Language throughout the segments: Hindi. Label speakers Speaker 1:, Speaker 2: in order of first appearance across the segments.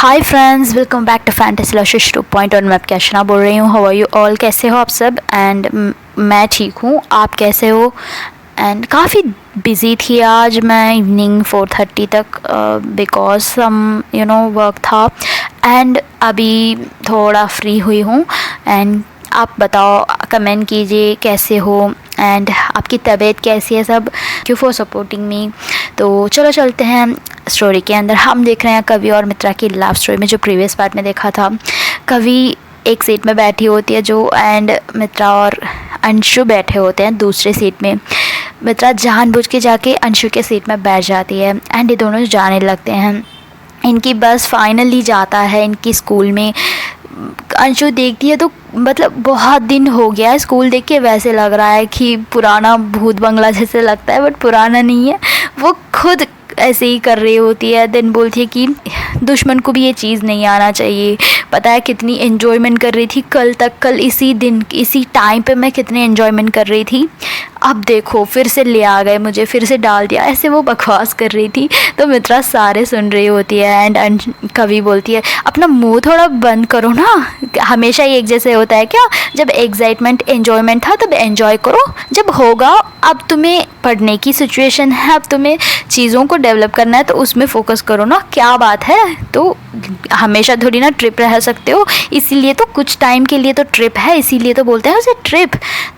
Speaker 1: Hi friends, welcome back to fantasy luscious 2.1। मैं आपकी अर्चना बोल रही हूँ। How are you all? कैसे हो आप सब? एंड मैं ठीक हूँ, आप कैसे हो? एंड काफ़ी बिज़ी थी आज मैं इवनिंग 4:30 तक बिकॉज सम वर्क था। एंड अभी थोड़ा फ्री हुई हूँ। एंड आप बताओ, कमेंट कीजिए कैसे हो एंड आपकी तबीयत कैसी है सब। क्यों फॉर सपोर्टिंग मी। तो चलो चलते हैं स्टोरी के अंदर। हम देख रहे हैं कवि और मित्रा की लव स्टोरी में। जो प्रीवियस पार्ट में देखा था, कवि एक सीट में बैठी होती है जो, एंड मित्रा और अंशु बैठे होते हैं दूसरे सीट में। मित्रा जानबूझ के जाके अंशु के सीट में बैठ जाती है एंड ये दोनों जाने लगते हैं। इनकी बस फाइनली जाता है इनकी स्कूल में। अंशु देखती है तो मतलब बहुत दिन हो गया है, स्कूल देख के वैसे लग रहा है कि पुराना भूत बंगला जैसे लगता है, बट पुराना नहीं है। वो खुद ऐसे ही कर रही होती है। दिन बोलती है कि दुश्मन को भी ये चीज़ नहीं आना चाहिए। पता है कितनी एन्जॉयमेंट कर रही थी कल इसी दिन इसी टाइम पे मैं कितनी एन्जॉयमेंट कर रही थी। अब देखो फिर से ले आ गए मुझे, फिर से डाल दिया, ऐसे वो बकवास कर रही थी। तो मित्रा सारे सुन रही होती है एंड कवि बोलती है अपना मुंह थोड़ा बंद करो ना, हमेशा ही एक जैसे होता है क्या? जब एक्साइटमेंट एन्जॉयमेंट था तब एन्जॉय करो, जब होगा अब तुम्हें पढ़ने की सिचुएशन है, अब तुम्हें चीज़ों को डेवलप करना है तो उसमें फोकस करो ना। क्या बात है? तो हमेशा थोड़ी ना ट्रिप रह सकते हो, इसीलिए तो कुछ टाइम के लिए तो ट्रिप है, इसीलिए तो बोलते हैं उसे ट्रिप।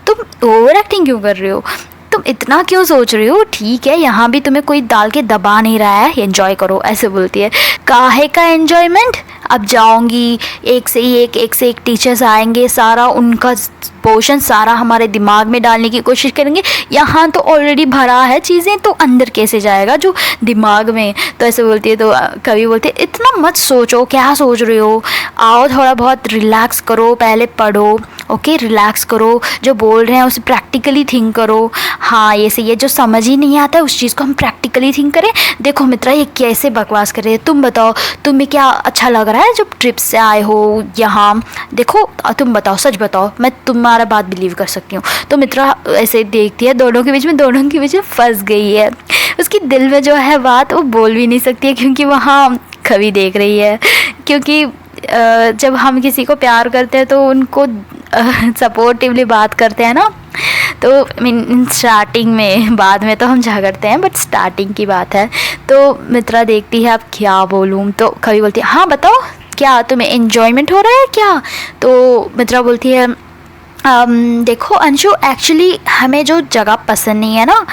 Speaker 1: तुम ओवर एक्टिंग क्यों कर रहे हो? तुम इतना क्यों सोच रही हो? ठीक है, यहाँ भी तुम्हें कोई डाल के दबा नहीं रहा है, एंजॉय करो, ऐसे बोलती है। काहे का एन्जॉयमेंट? अब जाऊँगी, एक से एक टीचर्स आएंगे, सारा उनका पोर्शन सारा हमारे दिमाग में डालने की कोशिश करेंगे। यहाँ तो ऑलरेडी भरा है चीज़ें, तो अंदर कैसे जाएगा जो दिमाग में? तो ऐसे बोलती है। तो कवि बोलते हैं इतना मत सोचो, क्या सोच रहे हो? आओ थोड़ा बहुत रिलैक्स करो, पहले पढ़ो, ओके? रिलैक्स करो, जो बोल रहे हैं उसे प्रैक्टिकली थिंक करो। हाँ ये सही है, जो समझ ही नहीं आता है उस चीज़ को हम प्रैक्टिकली थिंक करें। देखो मित्रा ये कैसे बकवास कर रहे हैं, तुम बताओ तुम्हें क्या अच्छा लग रहा है जब ट्रिप से आए हो यहाँ? देखो तुम बताओ, सच बताओ, मैं तुम्हारा बात बिलीव कर सकती हूँ। तो मित्रा ऐसे देखती है, दोनों के बीच में फंस गई है। उसकी दिल में जो है बात वो बोल भी नहीं सकती है क्योंकि वहाँ कवि देख रही है। क्योंकि जब हम किसी को प्यार करते हैं तो उनको सपोर्टिवली बात करते हैं ना। तो मीन स्टार्टिंग में, बाद में तो हम झगड़ते हैं, बट स्टार्टिंग की बात है। तो मित्रा देखती है अब क्या बोलूँ। तो कवि बोलती है हाँ बताओ, क्या तुम्हें एन्जॉयमेंट हो रहा है क्या? तो मित्रा बोलती है देखो अंशु, एक्चुअली हमें जो जगह पसंद नहीं है ना,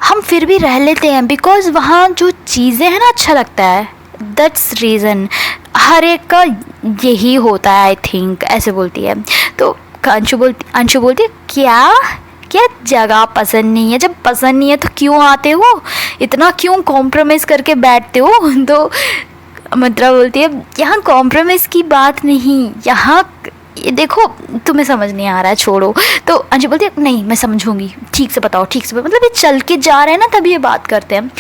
Speaker 1: हम फिर भी रह लेते हैं बिकॉज वहाँ जो चीज़ें हैं ना अच्छा लगता है। That's reason. हर एक का यही होता है आई थिंक, ऐसे बोलती है। तो अंशु बोलती है क्या जगह पसंद नहीं है? जब पसंद नहीं है तो क्यों आते हो? इतना क्यों कॉम्प्रोमाइज़ करके बैठते हो? तो मित्रा बोलती है यहाँ कॉम्प्रोमाइज़ की बात नहीं, यहाँ ये देखो तुम्हें समझ नहीं आ रहा है, छोड़ो। तो अंशु बोलती है नहीं मैं समझूंगी, ठीक से बताओ, ठीक से मतलब ये चल के जा रहे हैं ना तभी ये बात करते हैं।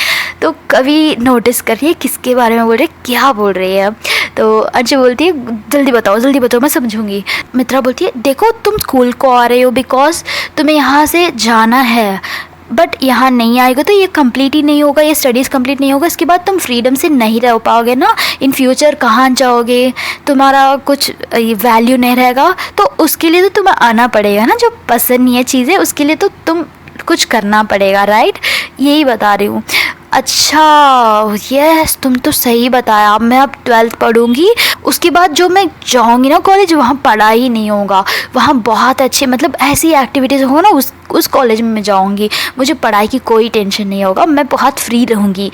Speaker 1: तो कभी नोटिस करिए किसके बारे में बोल रहे, क्या बोल रही है। तो अंशु बोलती है जल्दी बताओ मैं समझूंगी। मित्रा बोलती है देखो तुम स्कूल को आ रहे हो बिकॉज तुम्हें यहाँ से जाना है, बट यहाँ नहीं आएगा तो ये कंप्लीट ही नहीं होगा, ये स्टडीज़ कंप्लीट नहीं होगा, इसके बाद तुम फ्रीडम से नहीं रह पाओगे ना। इन फ्यूचर कहाँ जाओगे? तुम्हारा कुछ वैल्यू नहीं रहेगा, तो उसके लिए तो तुम्हें आना पड़ेगा ना। जो पसंद नहीं है चीज़ें उसके लिए तो तुम कुछ करना पड़ेगा, राइट? यही बता रही हूँ। अच्छा यस, तुम तो सही बताया। मैं अब 12th पढ़ूंगी, उसके बाद जो मैं जाऊंगी ना कॉलेज, वहाँ पढ़ाई नहीं होगा, वहाँ बहुत अच्छे मतलब ऐसी एक्टिविटीज़ हो ना, उस कॉलेज में मैं जाऊंगी, मुझे पढ़ाई की कोई टेंशन नहीं होगा, मैं बहुत फ्री रहूँगी।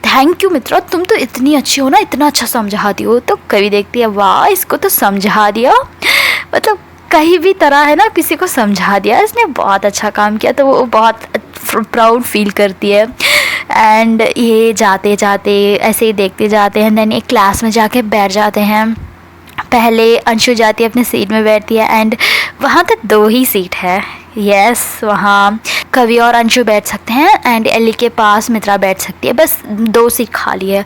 Speaker 1: थैंक यू मित्रा, तुम तो इतनी अच्छी हो ना, इतना अच्छा समझाती हो। तो कवि देखती है वाह इसको तो समझा दिया, मतलब कहीं भी तरह है ना किसी को समझा दिया, इसने बहुत अच्छा काम किया। तो वो बहुत प्राउड फील करती है। एंड ये जाते जाते ऐसे ही देखते जाते हैं। देन एक क्लास में जाके बैठ जाते हैं। पहले अंशु जाती है अपने सीट में बैठती है एंड वहाँ तो 2 ही सीट है। यस वहाँ कवि और अंशु बैठ सकते हैं एंड एली के पास मित्रा बैठ सकती है, बस 2 सीट खाली है।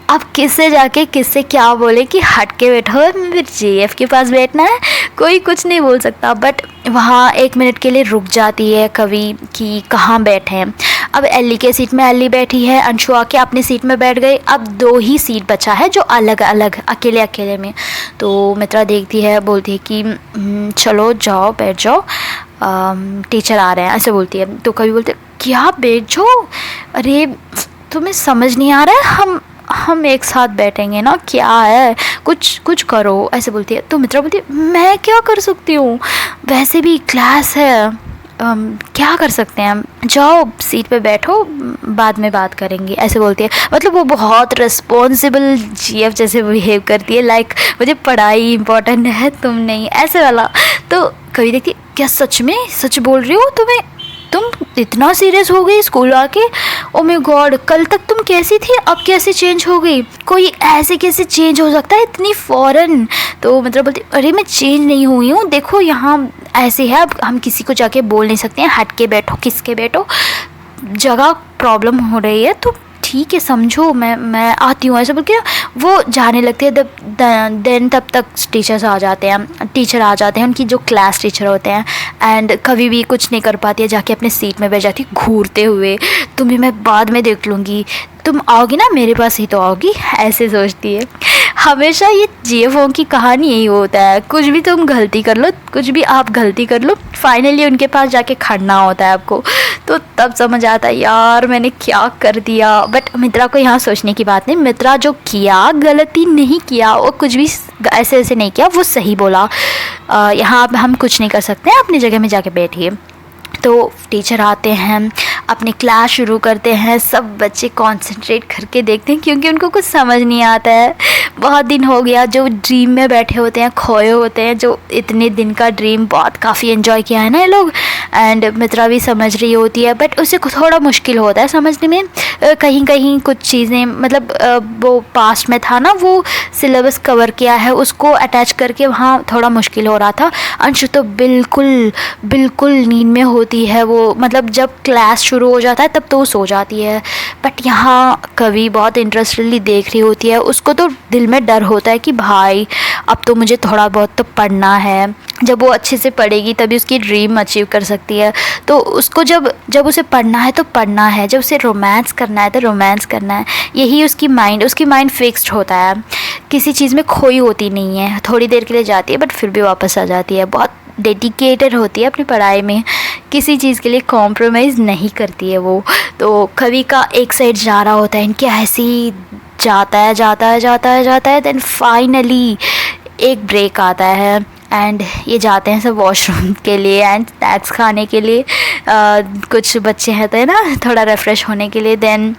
Speaker 1: अब किससे जाके किससे क्या बोले कि हट के बैठो, फिर जेएफ के पास बैठना है, कोई कुछ नहीं बोल सकता। बट वहाँ 1 मिनट के लिए रुक जाती है कवि कि कहाँ बैठे हैं। अब एली के सीट में एली बैठी है, अंशु आके अपनी सीट में बैठ गई। अब 2 ही सीट बचा है जो अलग अलग अकेले अकेले में। तो मित्रा देखती है, बोलती है कि चलो जाओ बैठ जाओ, टीचर आ रहे हैं, ऐसे बोलती है। तो कभी बोलते क्या बैठ जाओ, अरे तुम्हें समझ नहीं आ रहा है, हम एक साथ बैठेंगे ना, क्या है, कुछ करो, ऐसे बोलती है। तो मित्रा बोलती है मैं क्या कर सकती हूँ, वैसे भी क्लास है, क्या कर सकते हैं हम, जाओ सीट पे बैठो, बाद में बात करेंगे, ऐसे बोलती है। मतलब वो बहुत रिस्पॉन्सिबल जीएफ जैसे बिहेव करती है, लाइक मुझे पढ़ाई इंपॉर्टेंट है, तुम नहीं, ऐसे वाला। तो कभी देखती क्या सच में सच बोल रही हो, तुम इतना सीरियस हो गई स्कूल आके, ओ माय गॉड, कल तक तुम कैसी थी, अब कैसे चेंज हो गई, कोई ऐसे कैसे चेंज हो सकता है इतनी फ़ौरन। तो मतलब बोलती अरे मैं चेंज नहीं हुई हूँ, देखो यहाँ ऐसे है, अब हम किसी को जाके बोल नहीं सकते हैं हट के बैठो, किसके बैठो, जगह प्रॉब्लम हो रही है, तो ठीक है समझो, मैं आती हूँ, ऐसे बोल के वो जाने लगती है। देन तब तक टीचर आ जाते हैं, उनकी जो क्लास टीचर होते हैं, एंड कभी भी कुछ नहीं कर पाती है, जाके अपने सीट में बैठ जाती घूरते हुए, तुम्हें मैं बाद में देख लूँगी, तुम आओगी ना मेरे पास ही तो आओगी, ऐसे सोचती है। हमेशा ये जीएफओ की कहानी यही होता है, कुछ भी तुम गलती कर लो, कुछ भी आप गलती कर लो, फाइनली उनके पास जाके खड़ना होता है आपको। तो तब समझ आता है यार मैंने क्या कर दिया। बट मित्रा को यहाँ सोचने की बात नहीं, मित्रा जो किया गलती नहीं किया, वो कुछ भी ऐसे नहीं किया, वो सही बोला। यहाँ हम कुछ नहीं कर सकते हैं, अपनी जगह में जाके बैठिए। तो टीचर आते हैं, अपनी क्लास शुरू करते हैं, सब बच्चे कंसंट्रेट करके देखते हैं क्योंकि उनको कुछ समझ नहीं आता है। बहुत दिन हो गया, जो ड्रीम में बैठे होते हैं, खोए होते हैं, जो इतने दिन का ड्रीम बहुत काफ़ी एंजॉय किया है ना ये लोग। एंड मित्रा भी समझ रही होती है, बट उसे थोड़ा मुश्किल होता है समझने में, कहीं कहीं कुछ चीज़ें, मतलब वो पास्ट में था ना, वो सिलेबस कवर किया है, उसको अटैच करके वहाँ थोड़ा मुश्किल हो रहा था। अंशु तो बिल्कुल नींद में होती है वो, मतलब जब क्लास शुरू हो जाता है तब तो वो सो जाती है। बट यहाँ कवि बहुत इंटरेस्टेडली देख रही होती है, उसको तो दिल में डर होता है कि भाई अब तो मुझे थोड़ा बहुत तो पढ़ना है, जब वो अच्छे से पढ़ेगी तभी उसकी ड्रीम अचीव कर सकती है। तो उसको जब उसे पढ़ना है तो पढ़ना है, जब उसे रोमांस करना है तो रोमांस करना है, यही उसकी माइंड फिक्स्ड होता है, किसी चीज़ में खोई होती नहीं है, थोड़ी देर के लिए जाती है बट फिर भी वापस आ जाती है, बहुत डेडिकेटेड होती है अपनी पढ़ाई में, किसी चीज़ के लिए कॉम्प्रोमाइज़ नहीं करती है वो। तो कवि का एक साइड जा रहा होता है, इनके ऐसे ही जाता है, देन फाइनली एक ब्रेक आता है एंड ये जाते हैं सब वॉशरूम के लिए एंड स्नैक्स खाने के लिए। कुछ बच्चे रहते हैं ना थोड़ा रिफ़्रेश होने के लिए। देन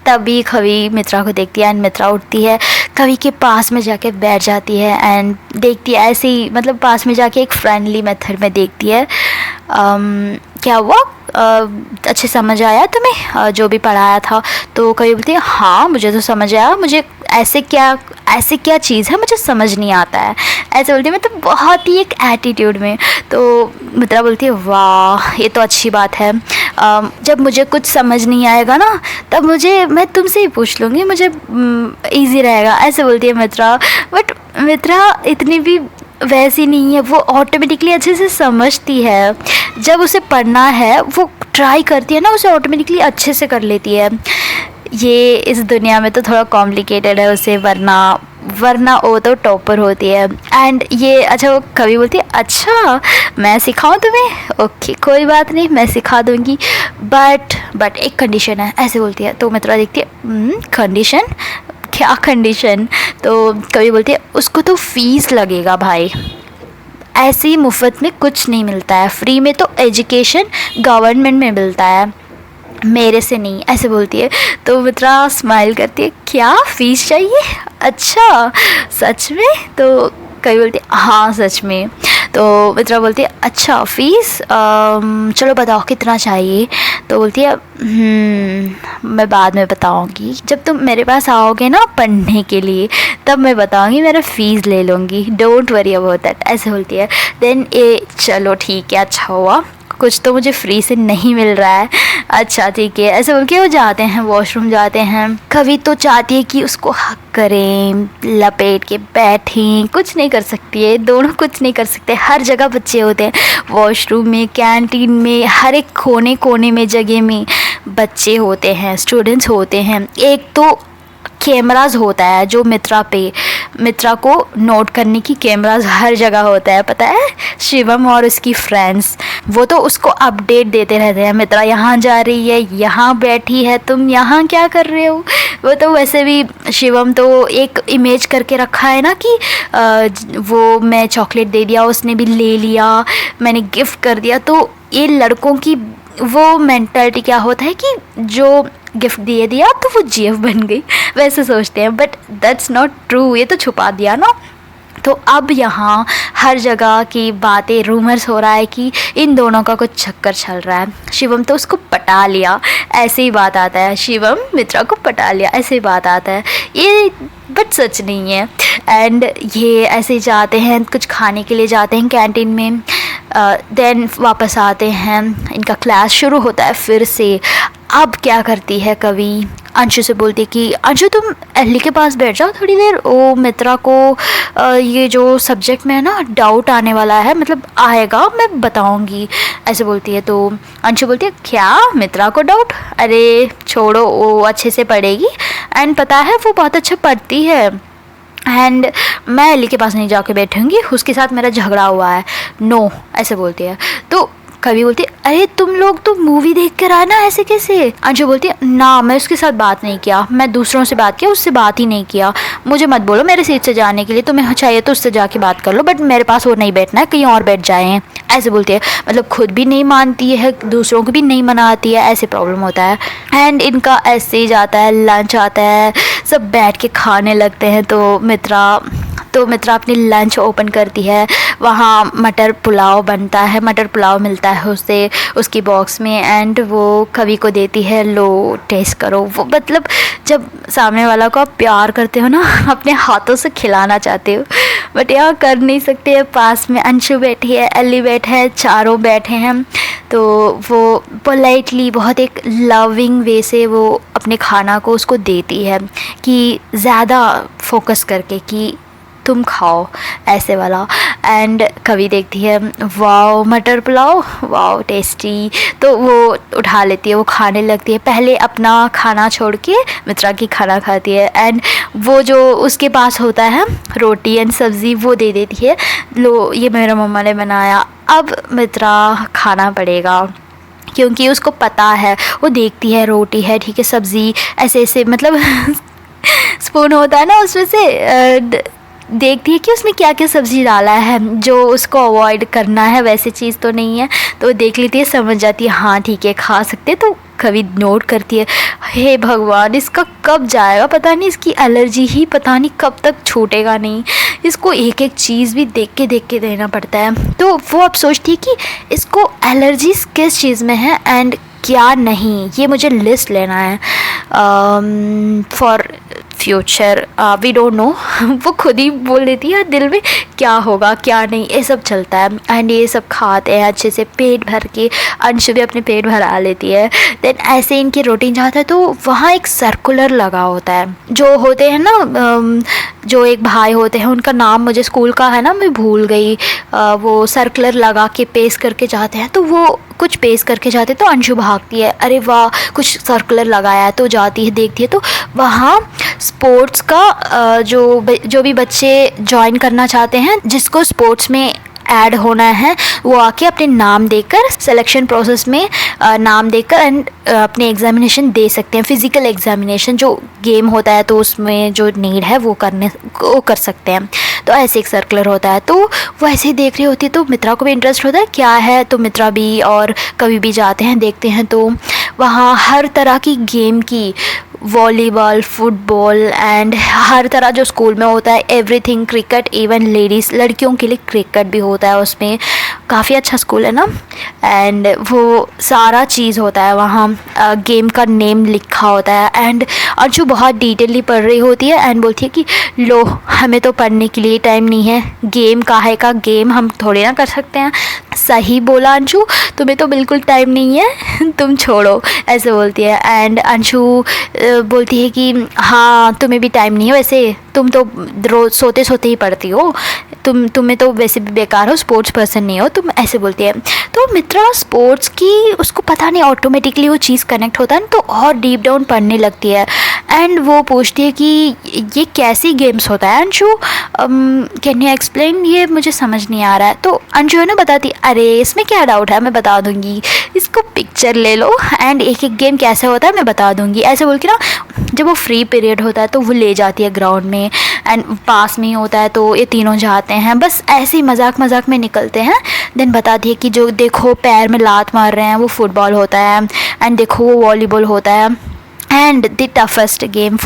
Speaker 1: तभी कवि मित्रा को देखती है एंड मित्रा उठती है, कवि के पास में जाके बैठ जाती है एंड देखती है ऐसे ही, मतलब पास में जाके एक फ्रेंडली मेथड में देखती है, क्या हुआ, अच्छे समझ आया तुम्हें जो भी पढ़ाया था। तो कवि बोलती है हाँ मुझे तो समझ आया, मुझे ऐसे क्या चीज़ है मुझे समझ नहीं आता है, ऐसे बोलती है, मैं तो बहुत ही एक एटीट्यूड में। तो मित्रा बोलती है वाह ये तो अच्छी बात है, जब मुझे कुछ समझ नहीं आएगा ना तब मैं तुमसे ही पूछ लूँगी, मुझे ईजी रहेगा, ऐसे बोलती है मित्रा। बट मित्रा इतनी भी वैसी नहीं है, वो ऑटोमेटिकली अच्छे से समझती है, जब उसे पढ़ना है वो ट्राई करती है ना, उसे ऑटोमेटिकली अच्छे से कर लेती है। ये इस दुनिया में तो थोड़ा कॉम्प्लिकेटेड है उसे, वरना वो तो टॉपर होती है। एंड ये अच्छा वो कवि बोलती है अच्छा मैं सिखाऊं तुम्हें, ओके कोई बात नहीं मैं सिखा दूंगी, बट एक कंडीशन है, ऐसे बोलती है। तो मित्रा देखती है कंडीशन, क्या कंडीशन। तो कवि बोलती है उसको तो फीस लगेगा भाई, ऐसे ही मुफ्त में कुछ नहीं मिलता है, फ्री में तो एजुकेशन गवर्नमेंट में मिलता है, मेरे से नहीं, ऐसे बोलती है। तो मित्रा स्माइल करती है क्या फ़ीस चाहिए, अच्छा सच में। तो कवि बोलती है हाँ सच में। तो मित्रा बोलती है अच्छा फ़ीस चलो बताओ कितना चाहिए। तो बोलती है मैं बाद में बताऊंगी, जब तुम मेरे पास आओगे ना पढ़ने के लिए तब मैं बताऊंगी, मेरा फ़ीस ले लूँगी, डोंट वरी अबाउट दैट, ऐसे बोलती है। देन चलो ठीक है अच्छा हुआ, कुछ तो मुझे फ्री से नहीं मिल रहा है, अच्छा ठीक है, ऐसे बोल के वो जाते हैं वॉशरूम जाते हैं। कवि तो चाहती है कि उसको हक करें, लपेट के बैठें, कुछ नहीं कर सकती है, दोनों कुछ नहीं कर सकते। हर जगह बच्चे होते हैं, वॉशरूम में, कैंटीन में, हर एक कोने कोने में जगह में बच्चे होते हैं, स्टूडेंट्स होते हैं, एक तो कैमरास होता है जो मित्रा को नोट करने की कैमरास हर जगह होता है, पता है। शिवम और उसकी फ्रेंड्स वो तो उसको अपडेट देते रहते हैं, मित्रा यहाँ जा रही है, यहाँ बैठी है, तुम यहाँ क्या कर रहे हो। वो तो वैसे भी शिवम तो एक इमेज करके रखा है ना कि वो मैं चॉकलेट दे दिया, उसने भी ले लिया, मैंने गिफ्ट कर दिया। तो ये लड़कों की वो मेंटालिटी क्या होता है कि जो गिफ्ट दे दिया तो वो जीएफ बन गई, वैसे सोचते हैं। बट दैट्स नॉट ट्रू, ये तो छुपा दिया ना। तो अब यहाँ हर जगह की बातें, रूमर्स हो रहा है कि इन दोनों का कुछ चक्कर चल रहा है। शिवम तो उसको पटा लिया, ऐसे ही बात आता है। शिवम मित्रा को पटा लिया, ऐसे ही बात आता है ये, बट सच नहीं है। एंड ये ऐसे जाते हैं, कुछ खाने के लिए जाते हैं कैंटीन में, देन वापस आते हैं, इनका क्लास शुरू होता है फिर से। अब क्या करती है कवि, अंशु से बोलती है कि अंशु तुम एली के पास बैठ जाओ थोड़ी देर, ओ मित्रा को ये जो सब्जेक्ट में है ना डाउट आने वाला है, मतलब आएगा, मैं बताऊंगी, ऐसे बोलती है। तो अंशु बोलती है क्या मित्रा को डाउट, अरे छोड़ो, वो अच्छे से पढ़ेगी, एंड पता है वो बहुत अच्छा पढ़ती है, एंड मैं एली के पास नहीं जाके बैठूंगी, उसके साथ मेरा झगड़ा हुआ है, नो, ऐसे बोलती है। तो कवि बोलती है अरे तुम लोग तो मूवी देख कर आए ना, ऐसे कैसे। अंशु बोलती है ना, मैं उसके साथ बात नहीं किया, मैं दूसरों से बात किया, उससे बात ही नहीं किया, मुझे मत बोलो मेरे सीट से जाने के लिए, तुम्हें चाहिए तो उससे जाके बात कर लो, बट मेरे पास वो नहीं बैठना है, कहीं और बैठ जाए, ऐसे बोलती है। मतलब खुद भी नहीं मानती है, दूसरों को भी नहीं मनाती है, ऐसे प्रॉब्लम होता है। एंड इनका ऐसे ही जाता है, लंच आता है, सब बैठ के खाने लगते हैं। तो मित्रा अपनी लंच ओपन करती है, वहाँ मटर पुलाव बनता है, मटर पुलाव मिलता है उसे उसकी बॉक्स में, एंड वो कवि को देती है, लो टेस्ट करो। वो मतलब जब सामने वाला को आप प्यार करते हो ना, अपने हाथों से खिलाना चाहते हो, बट यहाँ कर नहीं सकते हैं। पास में अंशु बैठी है, एली बैठे हैं, चारों बैठे हैं। तो वो पोलाइटली, बहुत एक लविंग वे से वो अपने खाना को उसको देती है कि ज़्यादा फोकस करके कि तुम खाओ, ऐसे वाला। एंड कवि देखती है, वाओ मटर पुलाव, वाओ टेस्टी, तो वो उठा लेती है, वो खाने लगती है। पहले अपना खाना छोड़ के मित्रा की खाना खाती है, एंड वो जो उसके पास होता है रोटी एंड सब्ज़ी वो दे देती है, लो ये मेरा मम्मा ने बनाया, अब मित्रा खाना पड़ेगा, क्योंकि उसको पता है। वो देखती है रोटी है, ठीक है, सब्ज़ी ऐसे ऐसे, मतलब स्पून होता है ना, उसमें से देखती है कि उसमें क्या क्या सब्ज़ी डाला है, जो उसको अवॉइड करना है वैसे चीज़ तो नहीं है, तो देख लेती है, समझ जाती है, हाँ ठीक है खा सकते। तो कवि नोट करती है, हे भगवान इसका कब जाएगा पता नहीं, इसकी एलर्जी ही पता नहीं कब तक छूटेगा नहीं, इसको एक एक चीज़ भी देख के देना पड़ता है। तो वो अब सोचती है कि इसको एलर्जी किस चीज़ में है एंड क्या नहीं, ये मुझे लिस्ट लेना है for future, we don't know. वो खुद ही बोल देती है दिल में क्या होगा क्या नहीं, ये सब चलता है। एंड ये सब खाते हैं अच्छे से पेट भर के, अंशु भी अपने पेट भरा लेती है। देन ऐसे इनकी रूटीन जाता है, तो वहाँ एक सर्कुलर लगा होता है, जो होते हैं ना जो एक भाई होते हैं, उनका नाम मुझे स्कूल का है ना मैं भूल गई, वो सर्कुलर लगा के पेस्ट करके जाते हैं। तो वो कुछ पेस्ट करके जाते हैं, तो अंशु भागती है, अरे वाह कुछ सर्कुलर लगाया है, तो जाती है देखती है, तो वहाँ स्पोर्ट्स का जो भी बच्चे ज्वाइन करना चाहते हैं, जिसको स्पोर्ट्स में ऐड होना है, वो आके अपने नाम देकर सिलेक्शन प्रोसेस में नाम देकर एंड अपने एग्जामिनेशन दे सकते हैं। फिज़िकल एग्जामिनेशन जो गेम होता है, तो उसमें जो नीड है वो कर सकते हैं। तो ऐसे एक सर्कुलर होता है, तो वो ऐसे ही देख रही होती है, तो मित्रा को भी इंटरेस्ट होता है क्या है, तो मित्रा भी और कवि भी जाते हैं देखते हैं। तो वहाँ हर तरह की गेम की, वॉलीबॉल, फुटबॉल एंड हर तरह जो स्कूल में होता है, एवरीथिंग, क्रिकेट, इवन लेडीज़ लड़कियों के लिए क्रिकेट भी होता है उसमें, काफ़ी अच्छा स्कूल है ना। एंड वो सारा चीज़ होता है वहाँ, गेम का नेम लिखा होता है। एंड अंशु बहुत डिटेलली पढ़ रही होती है एंड बोलती है कि लो हमें तो पढ़ने के लिए टाइम नहीं है, गेम काहे का गेम हम थोड़े ना कर सकते हैं। सही बोला अंशु, तुम्हें तो बिल्कुल टाइम नहीं है, तुम छोड़ो, ऐसे बोलती है। एंड अंशु बोलती है कि हाँ तुम्हें भी टाइम नहीं है, वैसे तुम तो रोज़ सोते सोते ही पढ़ती हो, तुम्हें तो वैसे भी बेकार हो, स्पोर्ट्स पर्सन नहीं हो तुम, ऐसे बोलती है। तो मित्रा स्पोर्ट्स की उसको पता नहीं ऑटोमेटिकली वो चीज़ कनेक्ट होता है ना, तो और डीप डाउन पढ़ने लगती है। एंड वो पूछती है कि ये कैसी गेम्स होता है अंशु, कैन यू एक्सप्लेन, ये मुझे समझ नहीं आ रहा है। तो अंशु है ना बताती, अरे इसमें क्या डाउट है, मैं बता दूंगी, इसको पिक्चर ले लो एंड एक एक गेम कैसे होता है मैं बता दूंगी, ऐसे बोल के ना जब वो फ्री पीरियड होता है तो वो ले जाती है ग्राउंड में, एंड पास में ही होता है तो ये तीनों जाते हैं, बस ऐसे ही मजाक मजाक में निकलते हैं। देन बताती है कि जो देखो पैर में लात मार रहे हैं वो फुटबॉल होता है, एंड देखो वो वॉलीबॉल होता है, and the toughest game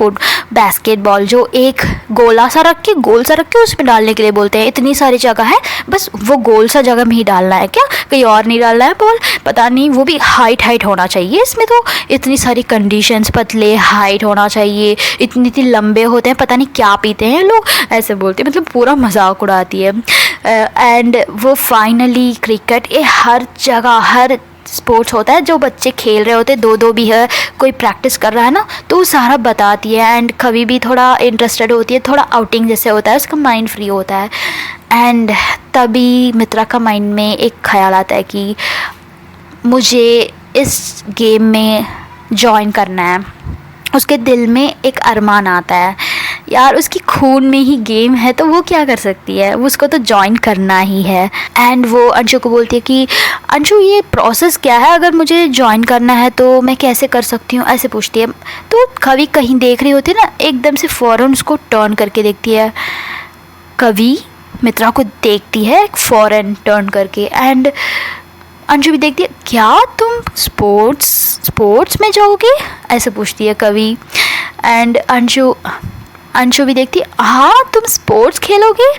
Speaker 1: basketball, जो एक गोल सा रख के उसमें डालने के लिए बोलते हैं, इतनी सारी जगह है, बस वो गोल सा जगह में ही डालना है, क्या कहीं और नहीं डालना है बॉल, पता नहीं, वो भी हाइट होना चाहिए इसमें, तो इतनी सारी कंडीशंस, पतले हाइट होना चाहिए, इतनी लंबे होते हैं, पता नहीं क्या पीते हैं लोग, ऐसे बोलते हैं, मतलब पूरा मजाक उड़ाती है। एंड वो फाइनली क्रिकेट, ये हर जगह हर स्पोर्ट्स होता है जो बच्चे खेल रहे होते हैं, दो भी है, कोई प्रैक्टिस कर रहा है ना, तो वो सारा बताती है। एंड कभी भी थोड़ा इंटरेस्टेड होती है, थोड़ा आउटिंग जैसे होता है, उसका माइंड फ्री होता है। एंड तभी मित्रा का माइंड में एक ख्याल आता है कि मुझे इस गेम में जॉइन करना है। उसके दिल में एक अरमान आता है, यार उसकी खून में ही गेम है तो वो क्या कर सकती है, वो उसको तो ज्वाइन करना ही है। एंड वो अंशु को बोलती है कि अंशु ये प्रोसेस क्या है, अगर मुझे ज्वाइन करना है तो मैं कैसे कर सकती हूँ, ऐसे पूछती है। तो कवि कहीं देख रही होती है ना, एकदम से फ़ौरन उसको टर्न करके देखती है, कवि मित्रा को देखती है फ़ौरन टर्न करके। एंड अंशु भी देखती है, क्या तुम स्पोर्ट्स में जाओगे, ऐसे पूछती है कवि। एंड अंशु भी देखती है, हाँ तुम स्पोर्ट्स खेलोगे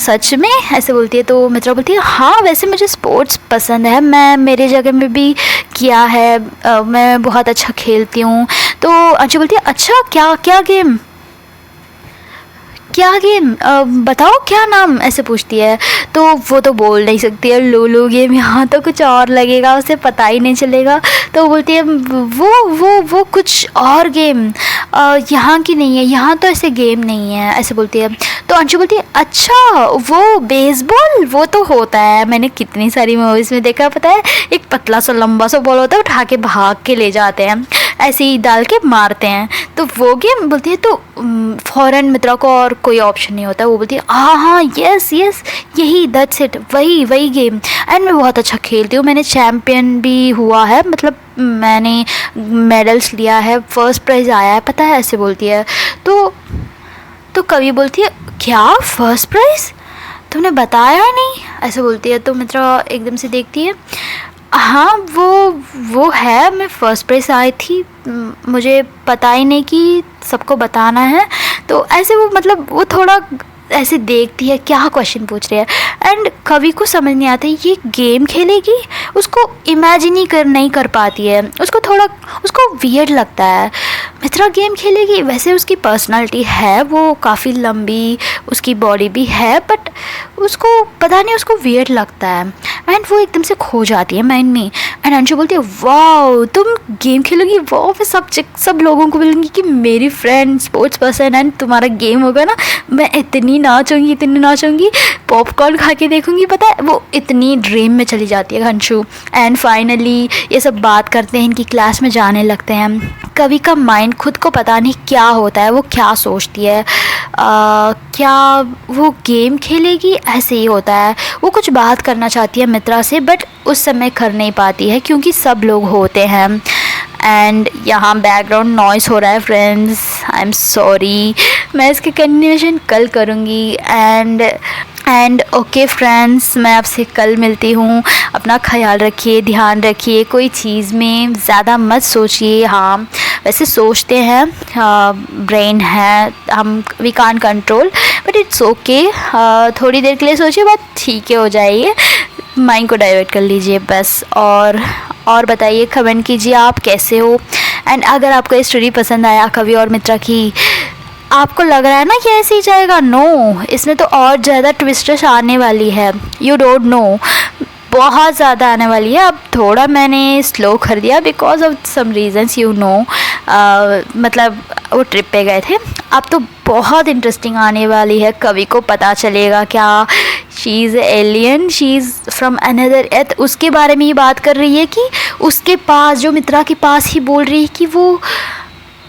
Speaker 1: सच में, ऐसे बोलती है। तो मित्रा बोलती है, हाँ वैसे मुझे स्पोर्ट्स पसंद है, मैं मेरे जगह में भी किया है, मैं बहुत अच्छा खेलती हूँ। तो अंशु बोलती है, अच्छा क्या गेम बताओ क्या नाम, ऐसे पूछती है। तो वो तो बोल नहीं सकती है, लूलू गेम, यहाँ तो कुछ और लगेगा, उसे पता ही नहीं चलेगा। तो बोलती है, वो कुछ और गेम यहाँ की नहीं है, यहाँ तो ऐसे गेम नहीं है, ऐसे बोलती है। तो अंशु बोलती है, अच्छा वो बेसबॉल, वो तो होता है, मैंने कितनी सारी मूवीज़ में देखा, पता है एक पतला सा लंबा सा बॉल होता है, उठा के भाग के ले जाते हैं, ऐसे ही डाल के मारते हैं, तो वो गेम बोलती है। तो फ़ौरन मित्रा को और कोई ऑप्शन नहीं होता, वो बोलती है, हाँ यस यही दैट्स इट, वही गेम, एंड मैं बहुत अच्छा खेलती हूँ, मैंने चैम्पियन भी हुआ है, मतलब मैंने मेडल्स लिया है, फर्स्ट प्राइज़ आया है, पता है, ऐसे बोलती है। तो कवि बोलती है, क्या फर्स्ट प्राइज़, तुमने बताया नहीं, ऐसे बोलती है। तो मित्रा एकदम से देखती है, हाँ वो है, मैं फ़र्स्ट प्राइज़ आई थी, मुझे पता ही नहीं कि सबको बताना है, तो ऐसे वो मतलब वो थोड़ा ऐसे देखती है, क्या क्वेश्चन पूछ रही है। एंड कवि को समझ नहीं आता ये गेम खेलेगी, उसको इमेजिन ही नहीं कर पाती है, उसको वियर्ड लगता है, मित्रा गेम खेलेगी, वैसे उसकी पर्सनालिटी है, वो काफ़ी लंबी उसकी बॉडी भी है, बट उसको पता नहीं, उसको वियर्ड लगता है। एंड वो एकदम से खो जाती है माइंड में। एंड अंशु बोलती है, वाओ तुम गेम खेलोगी, वाओ, मैं सब लोगों को बोलूँगी कि मेरी फ्रेंड स्पोर्ट्स पर्सन, एंड तुम्हारा गेम होगा ना, मैं इतनी नाचूंगी, पॉपकॉर्न खा के देखूंगी, पता है, वो इतनी ड्रीम में चली जाती है अंशु। एंड फाइनली ये सब बात करते हैं, इनकी क्लास में जाने लगते हैं। कवि का माइंड खुद को पता नहीं क्या होता है, वो क्या सोचती है, क्या वो गेम खेलेगी, ऐसे ही होता है, वो कुछ बात करना चाहती है मित्रा से, बट उस समय कर नहीं पाती है क्योंकि सब लोग होते हैं। एंड यहाँ बैकग्राउंड नॉइस हो रहा है फ्रेंड्स, आई एम सॉरी, मैं इसकी कंटिन्यूशन कल करूँगी। एंड ओके फ्रेंड्स, मैं आपसे कल मिलती हूँ, अपना ख्याल रखिए, ध्यान रखिए, कोई चीज़ में ज़्यादा मत सोचिए, हाँ वैसे सोचते हैं, ब्रेन है, we can control, but it's okay, थोड़ी देर के लिए सोचिए, बात ठीक है हो जाइए, माइंड को डाइवर्ट कर लीजिए बस। और बताइए, कमेंट कीजिए आप कैसे हो। एंड अगर आपको ये स्टोरी पसंद आया कवि और मित्रा की, आपको लग रहा है ना कि ऐसे ही जाएगा, नो, इसमें तो और ज़्यादा ट्विस्ट्स आने वाली है, यू डोंट नो, बहुत ज़्यादा आने वाली है। अब थोड़ा मैंने स्लो कर दिया because of some reasons, you know, मतलब वो ट्रिप पे गए थे। अब तो बहुत इंटरेस्टिंग आने वाली है। कवि को पता चलेगा क्या she is alien, she is from another earth. उसके बारे में ही बात कर रही है कि उसके पास, जो मित्रा के पास ही बोल रही है कि वो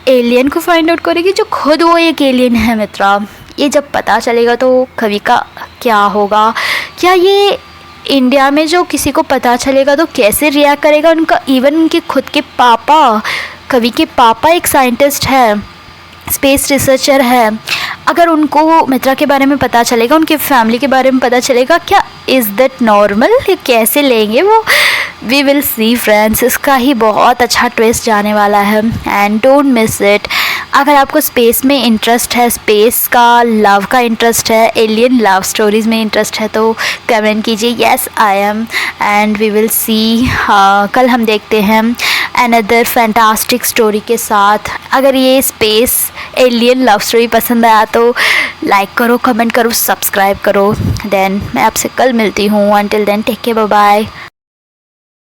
Speaker 1: एलियन को फाइंड आउट करेगी, जो खुद वो एक एलियन है मित्रा। ये जब पता चलेगा तो कवि का क्या होगा, क्या ये इंडिया में जो किसी को पता चलेगा तो कैसे रिएक्ट करेगा उनका। इवन उनके खुद के पापा, कवि के पापा एक साइंटिस्ट है, स्पेस रिसर्चर है। अगर उनको मित्रा के बारे में पता चलेगा, उनके फैमिली के बारे में पता चलेगा, क्या इज़ दैट नॉर्मल, कैसे लेंगे वो। वी विल सी फ्रेंड्स, इसका ही बहुत अच्छा ट्विस्ट जाने वाला है एंड डोंट मिस इट। अगर आपको स्पेस में इंटरेस्ट है, स्पेस का लव का इंटरेस्ट है, एलियन लव स्टोरीज़ में इंटरेस्ट है तो कमेंट कीजिए yes I am, and we will see. कल हम देखते हैं अनदर फैंटास्टिक स्टोरी के साथ। अगर ये स्पेस एलियन लव स्टोरी पसंद आया तो लाइक करो, कमेंट करो, सब्सक्राइब करो। देन मैं आपसे कल मिलती हूँ। Until then take care, bye bye.